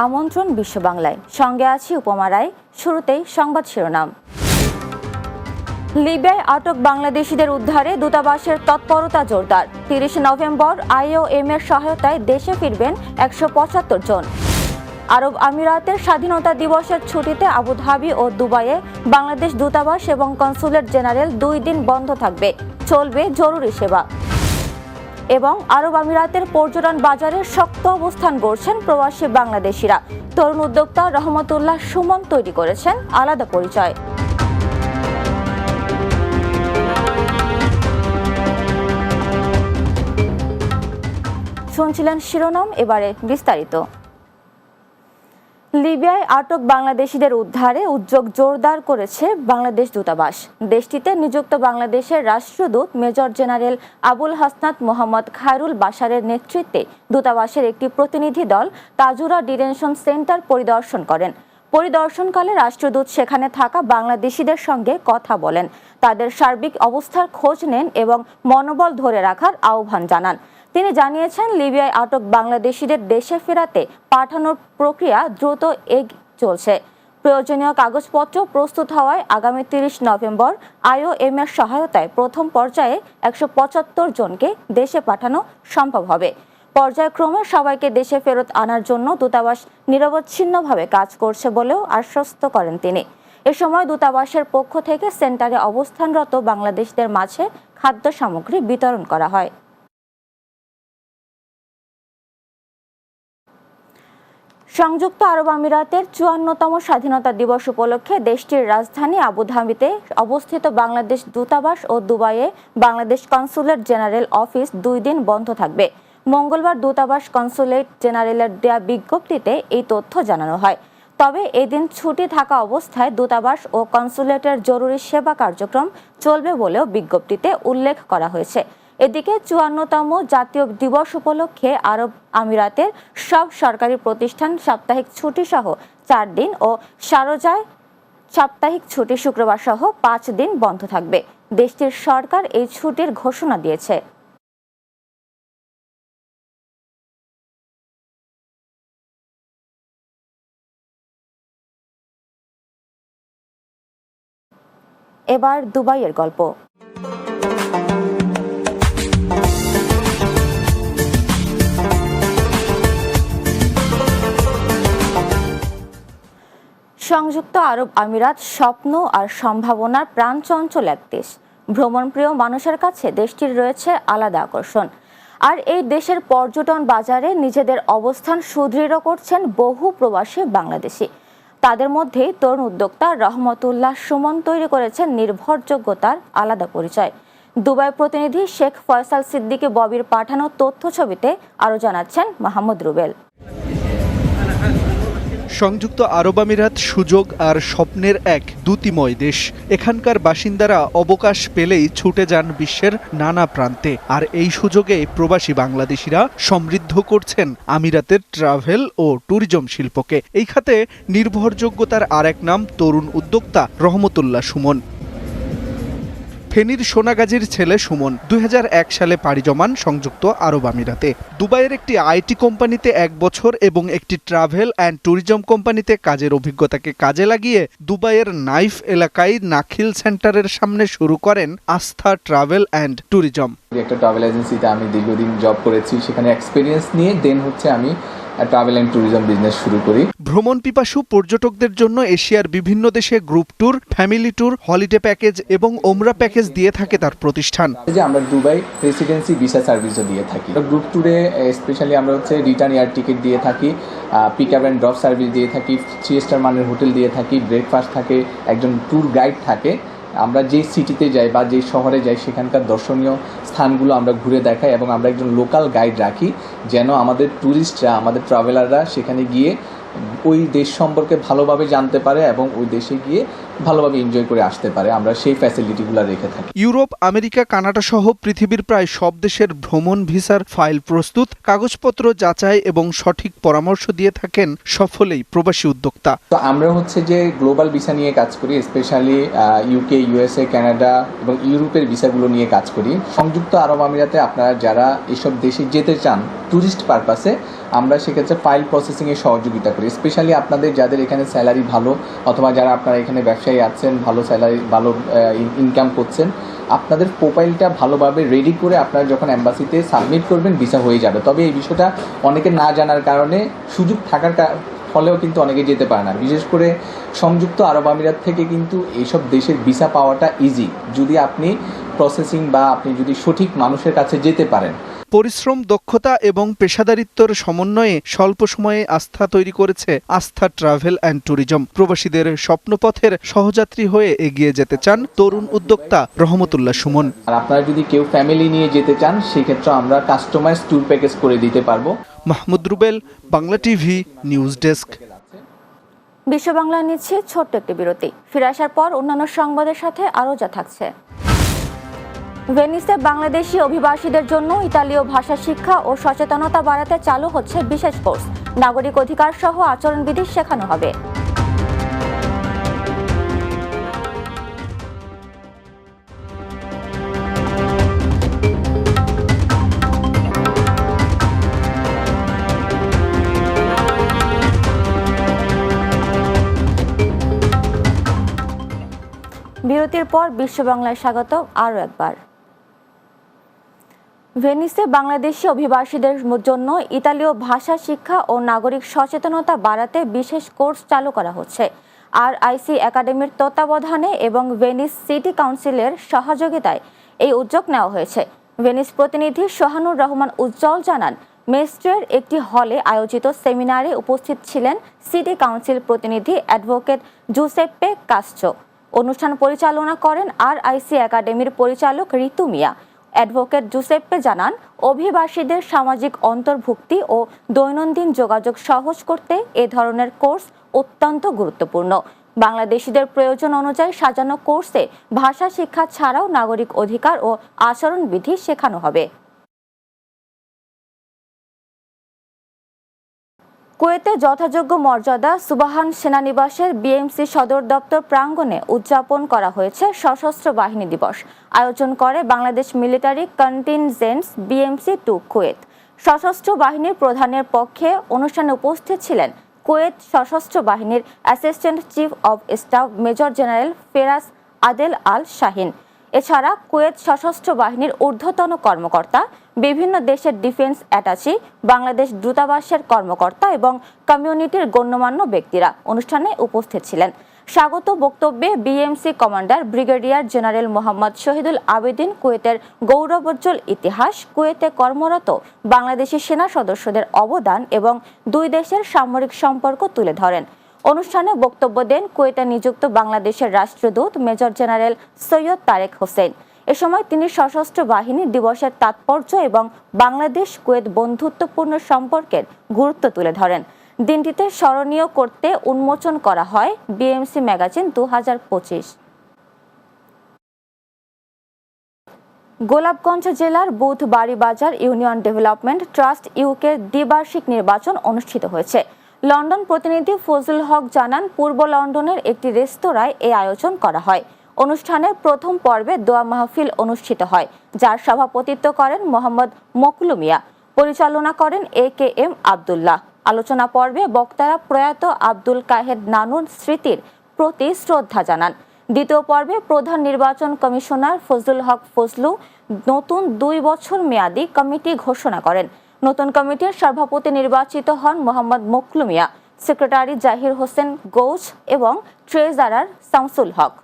আমন্ত্রণ বিশ্ব বাংলায়, সঙ্গে আছি উপমা রায়। শুরুতেই সংবাদ শিরোনাম। লিবিয়ায় আটক বাংলাদেশিদের উদ্ধারে দূতাবাসের তৎপরতা জোরদার। ৩০ নভেম্বর IOM এর সহায়তায় দেশে ফিরবেন ১৭৫ জন। আরব আমিরাতের স্বাধীনতা দিবসের ছুটিতে আবুধাবি ও দুবাইয়ে বাংলাদেশ দূতাবাস এবং কনসুলেট জেনারেল ২ দিন বন্ধ থাকবে, চলবে জরুরি সেবা। এবং আরব আমিরাতের পর্যটন বাজারে শক্ত অবস্থান গড়ছেন প্রবাসী বাংলাদেশিরা। তরুণ উদ্যোক্তা রহমতুল্লাহ সুমন তৈরি করেছেন আলাদা পরিচয়। শুনছিলেন শিরোনাম, এবারে বিস্তারিত। লিবিয়ায় আটক বাংলাদেশিদের উদ্ধারে উদ্যোগ জোরদার করেছে বাংলাদেশ দূতাবাস। দেশটিতে নিযুক্ত বাংলাদেশের রাষ্ট্রদূত মেজর জেনারেল আবুল হাসনাত মোহাম্মদ খায়রুল বাশারের নেতৃত্বে দূতাবাসের একটি প্রতিনিধি দল তাজুরা ডিটেনশন সেন্টার পরিদর্শন করেন। পরিদর্শনকালে রাষ্ট্রদূত সেখানে থাকা বাংলাদেশিদের সঙ্গে কথা বলেন, তাদের সার্বিক অবস্থার খোঁজ নেন এবং মনোবল ধরে রাখার আহ্বান জানান। তিনি জানিয়েছেন, লিবিয়ায় আটক বাংলাদেশিদের দেশে ফেরাতে পাঠানোর প্রক্রিয়া দ্রুত চলছে। প্রয়োজনীয় কাগজপত্র প্রস্তুত হওয়ায় আগামী ৩০ নভেম্বর IOM এর সহায়তায় প্রথম পর্যায়ে ১৭৫ জনকে দেশে পাঠানো সম্ভব হবে। পর্যায়ক্রমে সবাইকে দেশে ফেরত আনার জন্য দূতাবাস নিরবচ্ছিন্নভাবে কাজ করছে বলেও আশ্বস্ত করেন তিনি। এ সময় দূতাবাসের পক্ষ থেকে সেন্টারে অবস্থানরত বাংলাদেশিদের মাঝে খাদ্য সামগ্রী বিতরণ করা হয়। সংযুক্ত আরব আমিরাতের ৫৪তম স্বাধীনতা দিবস উপলক্ষে দেশটির রাজধানী আবুধাবিতে অবস্থিত বাংলাদেশ দূতাবাস ও দুবাইয়ে বাংলাদেশ কনসুলেট জেনারেল অফিস ২ দিন বন্ধ থাকবে। মঙ্গলবার দূতাবাস কনসুলেট জেনারেলের দেয়া বিজ্ঞপ্তিতে এই তথ্য জানানো হয়। তবে এদিন ছুটি থাকা অবস্থায় দূতাবাস ও কনসুলেটের জরুরি সেবা কার্যক্রম চলবে বলেও বিজ্ঞপ্তিতে উল্লেখ করা হয়েছে। এদিকে ৫৪তম জাতীয় দিবস উপলক্ষে আরব আমিরাতের সব সরকারি প্রতিষ্ঠান সাপ্তাহিক ছুটি সহ ৪ দিন ও শারজায় সাপ্তাহিক ছুটি শুক্রবার সহ ৫ দিন বন্ধ থাকবে। দেশটির সরকার এই ছুটির ঘোষণা দিয়েছে। এবার দুবাইয়ের গল্প। সংযুক্ত আরব আমিরাত স্বপ্ন আর সম্ভাবনার প্রাণচঞ্চল এক দেশ। ভ্রমণপ্রিয় মানুষের কাছে দেশটির রয়েছে আলাদা আকর্ষণ। আর এই দেশের পর্যটন বাজারে নিজেদের অবস্থান সুদৃঢ় করছেন বহু প্রবাসী বাংলাদেশি। তাদের মধ্যেই তরুণ উদ্যোক্তা রহমতুল্লাহ সুমন তৈরি করেছেন নির্ভরযোগ্যতার আলাদা পরিচয়। দুবাই প্রতিনিধি শেখ ফয়সাল সিদ্দিকী ববির পাঠানো তথ্য ছবিতে আরও জানাচ্ছেন মাহমুদ রুবেল। সংযুক্ত আরব আমিরাত সুযোগ আর স্বপ্নের এক দ্যুতিময় দেশ। এখানকার বাসিন্দারা অবকাশ পেলেই ছুটে যান বিশ্বের নানা প্রান্তে। আর এই সুযোগে প্রবাসী বাংলাদেশিরা সমৃদ্ধ করছেন আমিরাতের ট্রাভেল ও ট্যুরিজম শিল্পকে। এই খাতে নির্ভরযোগ্যতার আর এক নাম তরুণ উদ্যোক্তা রহমতুল্লাহ সুমন। ফেনীর সোনাগাজীর ছেলে সুমন ২০০১ সালে পাড়ি জমান সংযুক্ত আরব আমিরাতে। দুবাইয়ের একটি IT কোম্পানিতে ১ বছর এবং একটি ট্রাভেল অ্যান্ড ট্যুরিজম কোম্পানিতে কাজের অভিজ্ঞতাকে কাজে লাগিয়ে দুবাইয়ের নাইফ এলাকায় নাখিল সেন্টারের সামনে শুরু করেন আস্থা ট্রাভেল অ্যান্ড ট্যুরিজম। একটা ট্রাভেল এজেন্সিতে আমি দীর্ঘদিন জব করেছি, সেখানে এক্সপিরিয়েন্স নিয়ে আমি ট্রাভেল অ্যান্ড ট্যুরিজম বিজনেস শুরু করি। ভ্রমণ পিপাসু পর্যটকদের জন্য এশিয়ার বিভিন্ন দেশে group tour, family tour, holiday package এবং ওমরা প্যাকেজ দিয়ে থাকে তার প্রতিষ্ঠান। যে আমরা দুবাই রেসিডেন্সি ভিসা সার্ভিসও দিয়ে থাকি। গ্রুপ ট্যুরে স্পেশালি আমরা রিটার্ন এয়ার টিকিট দিয়ে থাকি, pick up and drop service দিয়ে থাকি, 3 স্টার মানের হোটেল দিয়ে থাকি, ব্রেকফাস্ট থাকে, একজন ট্যুর গাইড থাকে। আমরা যে সিটিতে যাই বা যে শহরে যাই সেখানকার দর্শনীয় স্থানগুলো আমরা ঘুরে দেখাই এবং আমরা একজন লোকাল গাইড রাখি, যেন আমাদের ট্যুরিস্টরা, আমাদের ট্রাভেলাররা সেখানে গিয়ে ওই দেশ সম্পর্কে ভালোভাবে জানতে পারে এবং ওই দেশে গিয়ে ভালোভাবে এনজয় করে আসতে পারে, আমরা সেই ফ্যাসিলিটিগুলো রেখে থাকি। ইউরোপ, আমেরিকা, কানাডা সহ পৃথিবীর প্রায় সব দেশের ভ্রমণ ভিসার ফাইল প্রস্তুত, কাগজপত্র যাচাই এবং সঠিক পরামর্শ দিয়ে থাকেন সফলেই প্রবাসী উদ্যোক্তা। তো আমরা হচ্ছে যে গ্লোবাল ভিসা নিয়ে কাজ করি, স্পেশালি ইউকে, ইউএসএ, কানাডা এবং ইউরোপের ভিসাগুলো নিয়ে কাজ করি। সংযুক্ত আরব আমিরাতে আপনারা যারা এসব দেশে যেতে চান ট্যুরিস্ট পারপাসে, আমরা সেক্ষেত্রে ফাইল প্রসেসিংয়ে সহযোগিতা করি। স্পেশালি আপনাদের যাদের এখানে স্যালারি ভালো, অথবা যারা আপনারা এখানে ব্যবসায়ী আছেন, ভালো স্যালারি, ভালো ইনকাম করছেন, আপনাদের প্রোফাইলটা ভালোভাবে রেডি করে আপনারা যখন এম্বাসিতে সাবমিট করবেন ভিসা হয়ে যাবে। তবে এই বিষয়টা অনেকে না জানার কারণে, সুযোগ থাকার ফলেও কিন্তু অনেকে যেতে পারে না। বিশেষ করে সংযুক্ত আরব আমিরাত থেকে কিন্তু এইসব দেশের ভিসা পাওয়াটা ইজি, যদি আপনি প্রসেসিং বা আপনি যদি সঠিক মানুষের কাছে যেতে পারেন। পরিশ্রম, দক্ষতা এবং পেশাদারিত্বের সমন্বয়ে স্বল্প সময়ে আস্থা তৈরি করেছে আস্থা ট্রাভেল অ্যান্ড ট্যুরিজম। প্রবাসীদের স্বপ্নপথের সহযাত্রী হয়ে এগিয়ে যেতে চান তরুণ উদ্যোক্তা রহমতুল্লাহ সুমন। আর আপনারা যদি কেউ ফ্যামিলি নিয়ে যেতে চান, সেক্ষেত্রে আমরা কাস্টমাইজ ট্যুর প্যাকেজ করে দিতে পারবো। Mahmud Rubel, Bangla TV, news desk. বিশ্ব বাংলা নিচ্ছে ছোট্ট একটি বিরতি। ফিরে আসার পর অন্যান্য সংবাদের সাথে আরও যা থাকছে। ভেনিসে বাংলাদেশি অভিবাসীদের জন্য ইতালীয় ভাষা শিক্ষা ও সচেতনতা বাড়াতে চালু হচ্ছে বিশেষ কোর্স। নাগরিক অধিকার সহ আচরণবিধি শেখানো হবে। বিরতির পর বিশ্ব বাংলায় স্বাগত আরও একবার। ভেনিসে বাংলাদেশি অভিবাসীদের জন্য ইতালীয় ভাষা শিক্ষা ও নাগরিক সচেতনতা বাড়াতে বিশেষ কোর্স চালু করা হচ্ছে। RIC একাডেমির তত্ত্বাবধানে এবং ভেনিস সিটি কাউন্সিলের সহযোগিতায় এই উদ্যোগ নেওয়া হয়েছে। ভেনিস প্রতিনিধি সোহানুর রহমান উজ্জ্বল জানান, মেস্ট্রের একটি হলে আয়োজিত সেমিনারে উপস্থিত ছিলেন সিটি কাউন্সিল প্রতিনিধি অ্যাডভোকেট জুসেপ্পে কাস্ট্রো। অনুষ্ঠান পরিচালনা করেন RIC একাডেমির পরিচালক ঋতু মিয়া। অ্যাডভোকেট জুসেপ্পে জানান, অভিবাসীদের সামাজিক অন্তর্ভুক্তি ও দৈনন্দিন যোগাযোগ সহজ করতে এ ধরনের কোর্স অত্যন্ত গুরুত্বপূর্ণ। বাংলাদেশিদের প্রয়োজন অনুযায়ী সাজানো কোর্সে ভাষা শিক্ষা ছাড়াও নাগরিক অধিকার ও আচরণবিধি শেখানো হবে। কুয়েতে যথাযোগ্য মর্যাদা সুবাহান সেনানিবাসের BMC সদর দপ্তর প্রাঙ্গণে উদযাপন করা হয়েছে সশস্ত্র বাহিনী দিবস। আয়োজন করে বাংলাদেশ মিলিটারি কন্টিনজেন্টস BMC-2 কুয়েত। সশস্ত্র বাহিনীর প্রধানের পক্ষে অনুষ্ঠানে উপস্থিত ছিলেন কুয়েত সশস্ত্র বাহিনীর assistant chief of staff major general Feraz Adel Al Shaheen. এছাড়া কুয়েত সশস্ত্র বাহিনীর ঊর্ধ্বতন কর্মকর্তা, বিভিন্ন দেশের ডিফেন্স অ্যাটাচি, বাংলাদেশ দূতাবাসের কর্মকর্তা এবং কমিউনিটির গণ্যমান্য ব্যক্তিরা অনুষ্ঠানে উপস্থিত ছিলেন। স্বাগত বক্তব্যে BMC commander brigadier general Mohammad Shahidul Abedin কুয়েতের গৌরবোজ্জ্বল ইতিহাস, কুয়েতে কর্মরত বাংলাদেশি সেনা সদস্যদের অবদান এবং দুই দেশের সামরিক সম্পর্ক তুলে ধরেন। অনুষ্ঠানে বক্তব্য দেন কুয়েতে নিযুক্ত বাংলাদেশের রাষ্ট্রদূত মেজর জেনারেল সৈয়দ তারেক হোসেন। এ সময় তিনি সশস্ত্র বাহিনী দিবসের তাৎপর্য এবং বাংলাদেশ কুয়েত বন্ধুত্বপূর্ণ সম্পর্কের গুরুত্ব তুলে ধরেন। দিনটিতে স্মরণীয় করতে উন্মোচন করা হয় BMC ম্যাগাজিন 2025। গোলাপগঞ্জ জেলার বুধবাড়ি বাজার ইউনিয়ন ডেভেলপমেন্ট ট্রাস্ট ইউকের দ্বিবার্ষিক নির্বাচন অনুষ্ঠিত হয়েছে। লন্ডন প্রতিনিধি ফজলুল হক জানান, পূর্ব লন্ডনের একটি রেস্তোরাঁয় এই আয়োজন করা হয়। অনুষ্ঠানের প্রথম পর্বে দোয়া মাহফিল অনুষ্ঠিত হয়, যার সভাপতিত্ব করেন মোহাম্মদ মকলু মিয়া, পরিচালনা করেন AKM আব্দুল্লাহ। আলোচনা পর্বে বক্তারা প্রয়াত আব্দুল কাহেদ নানুর স্মৃতির প্রতি শ্রদ্ধা জানান। দ্বিতীয় পর্বে প্রধান নির্বাচন কমিশনার ফজলুল হক ফজলু নতুন 2 বছর মেয়াদী কমিটি ঘোষণা করেন। নতুন কমিটির সভাপতি নির্বাচিত হন মোহাম্মদ মকলু মিয়া, সেক্রেটারি জাহির হোসেন গৌস এবং ট্রেজারার শামসুল হক।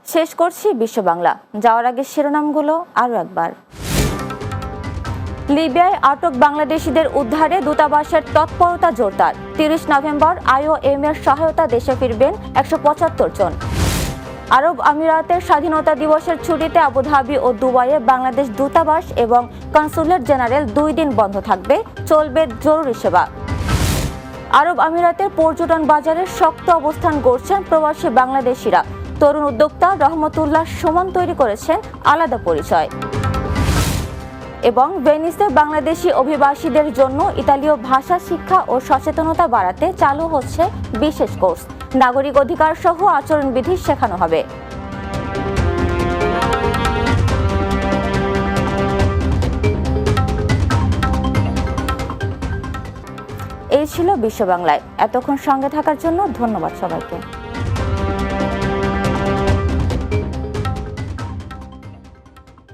শেষ করছি বিশ্ব বাংলা। যাওয়ার আগে শিরোনামগুলো আরও একবার। লিবিয়ায় আটক বাংলাদেশিদের উদ্ধারে দূতাবাসের তৎপরতা জোরদার। 30 নভেম্বর IOM এর সহায়তা দেশে ফিরবেন 175 জন। আরব আমিরাতের স্বাধীনতা দিবসের ছুটিতে আবুধাবি ও দুবাইয়ে বাংলাদেশ দূতাবাস এবং কনসুলেট জেনারেল 2 দিন বন্ধ থাকবে, চলবে জরুরি সেবা। আরব আমিরাতের পর্যটন বাজারে শক্ত অবস্থান গড়ছেন প্রবাসী বাংলাদেশিরা। তরুণ উদ্যোক্তা রহমতুল্লাহ সুমন তৈরি করেছেন আলাদা পরিচয়। এবং ভেনিসে বাংলাদেশি অভিবাসীদের জন্য ইতালীয় ভাষা শিক্ষা ও সচেতনতা বাড়াতে চালু হচ্ছে বিশেষ কোর্স। নাগরিক অধিকার সহ আচরণবিধি শেখানো হবে। এই ছিল বিশ্ব বাংলায়। এতক্ষণ সঙ্গে থাকার জন্য ধন্যবাদ সবাইকে।